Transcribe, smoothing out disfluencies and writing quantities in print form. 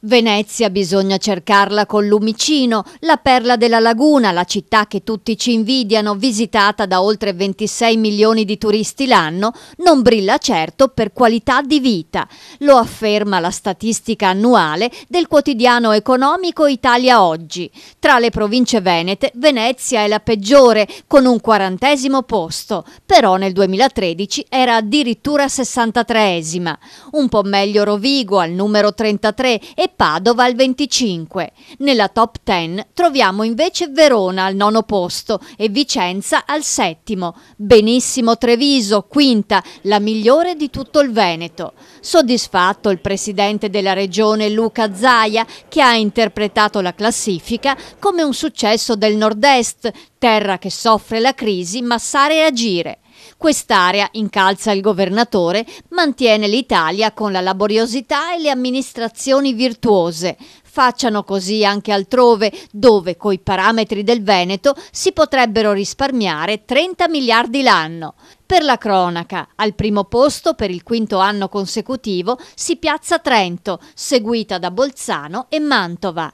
Venezia bisogna cercarla con Lumicino, la perla della laguna, la città che tutti ci invidiano, visitata da oltre 26 milioni di turisti l'anno, non brilla certo per qualità di vita. Lo afferma la statistica annuale del quotidiano economico Italia Oggi. Tra le province venete, Venezia è la peggiore, con un 40° posto, però nel 2013 era addirittura 63esima. Un po' meglio Rovigo al numero 33 e Padova al 25. Nella top 10 troviamo invece Verona al 9° posto e Vicenza al 7°. Benissimo Treviso, quinta, la migliore di tutto il Veneto. Soddisfatto il presidente della regione Luca Zaia, che ha interpretato la classifica come un successo del nord-est, terra che soffre la crisi ma sa reagire. Quest'area, incalza il governatore, mantiene l'Italia con la laboriosità e le amministrazioni virtuose. Facciano così anche altrove, dove coi parametri del Veneto si potrebbero risparmiare 30 miliardi l'anno. Per la cronaca, al primo posto per il 5° anno consecutivo si piazza Trento, seguita da Bolzano e Mantova.